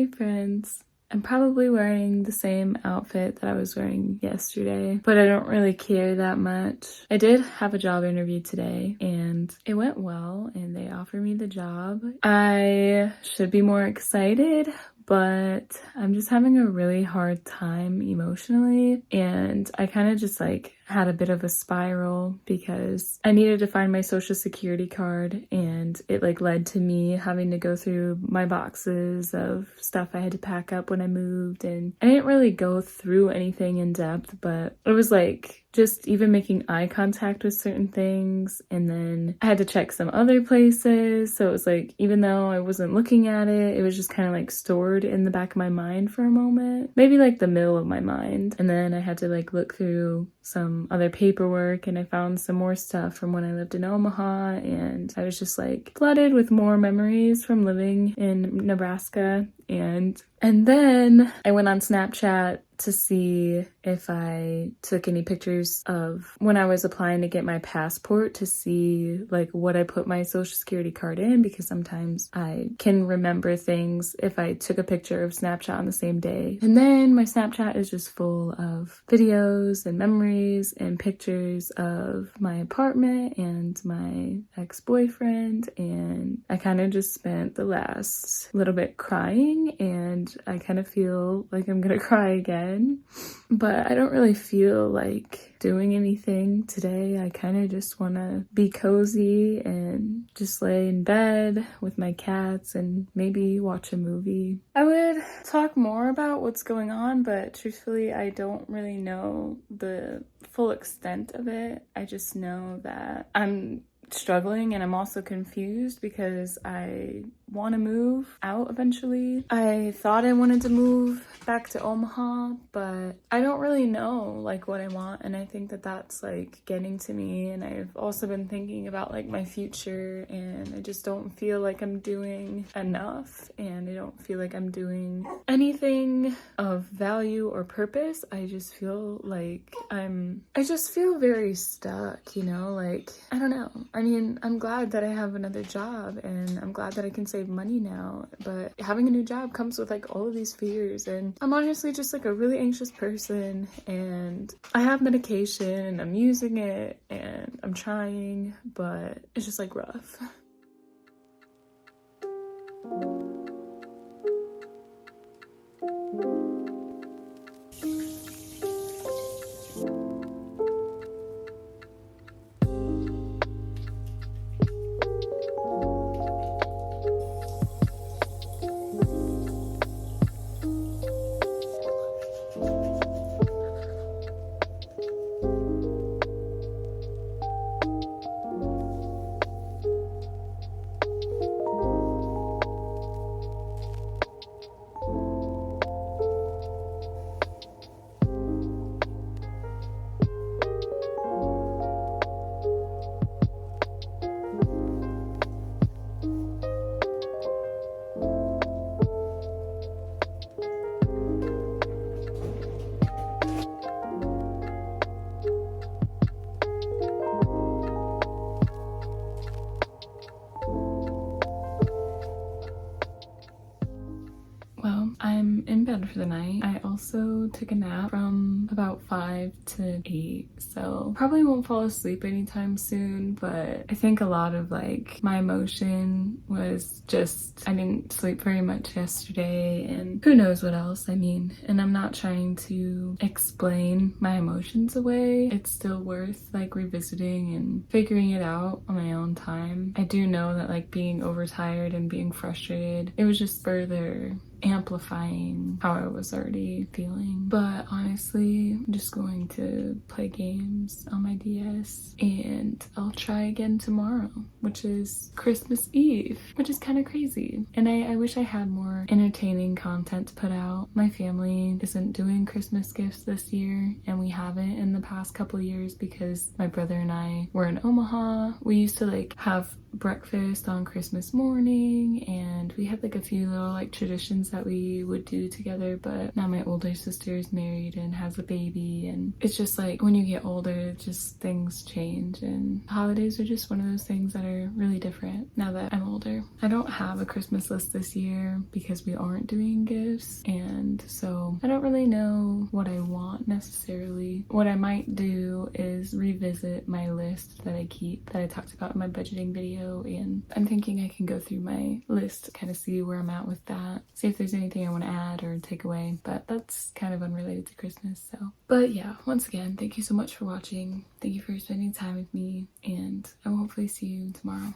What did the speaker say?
Hey friends, I'm probably wearing the same outfit that I was wearing yesterday, but I don't really care that much. I did have a job interview today and it went well and they offered me the job. I should be more excited, but I'm just having a really hard time emotionally, and I kind of just had a bit of a spiral because I needed to find my social security card, and it led to me having to go through my boxes of stuff I had to pack up when I moved, and I didn't really go through anything in depth, but it was just even making eye contact with certain things, and then I had to check some other places, so it was even though I wasn't looking at it, it was just kind of stored in the back of my mind for a moment, maybe the middle of my mind, and then I had to look through some other paperwork, and I found some more stuff from when I lived in Omaha, and I was just flooded with more memories from living in Nebraska. And then I went on Snapchat to see if I took any pictures of when I was applying to get my passport, to see what I put my social security card in, because sometimes I can remember things if I took a picture of Snapchat on the same day. And then my Snapchat is just full of videos and memories and pictures of my apartment and my ex-boyfriend, and I kind of just spent the last little bit crying, and I kind of feel like I'm gonna cry again. But I don't really feel like doing anything today. I kind of just want to be cozy and just lay in bed with my cats and maybe watch a movie. I would talk more about what's going on, but truthfully, I don't really know the full extent of it. I just know that I'm struggling, and I'm also confused because I want to move out eventually. I thought I wanted to move back to Omaha, but I don't really know what I want, and I think that that's getting to me. And I've also been thinking about my future, and I just don't feel like I'm doing enough, and I don't feel like I'm doing anything of value or purpose. I just feel I just feel very stuck, you know, I don't know. I mean, I'm glad that I have another job, and I'm glad that I can save money now, but having a new job comes with all of these fears, and I'm honestly just a really anxious person, and I have medication and I'm using it and I'm trying, but it's just rough. I'm in bed for the night. I also took a nap from about 5 to 8, so probably won't fall asleep anytime soon, but I think a lot of my emotion was just I didn't sleep very much yesterday, and who knows what else. I mean, and I'm not trying to explain my emotions away. It's still worth revisiting and figuring it out on my own time. I do know that being overtired and being frustrated, it was just further amplifying how I was already feeling. But honestly, I'm just going to play games on my DS, and I'll try again tomorrow, which is Christmas Eve, which is kind of crazy. And I wish I had more entertaining content to put out. My family isn't doing Christmas gifts this year, and we haven't in the past couple years because my brother and I were in Omaha. We used to have breakfast on Christmas morning, and we had a few little traditions things that we would do together, but now my older sister is married and has a baby, and it's just like when you get older, just things change, and holidays are just one of those things that are really different now that I'm older. I don't have a Christmas list this year because we aren't doing gifts, and so I don't really know what I want necessarily. What I might do is revisit my list that I keep, that I talked about in my budgeting video, and I'm thinking I can go through my list to kind of see where I'm at with that, see if there's anything I want to add or take away, but that's kind of unrelated to Christmas. So, but yeah, once again, thank you so much for watching. Thank you for spending time with me, and I will hopefully see you tomorrow.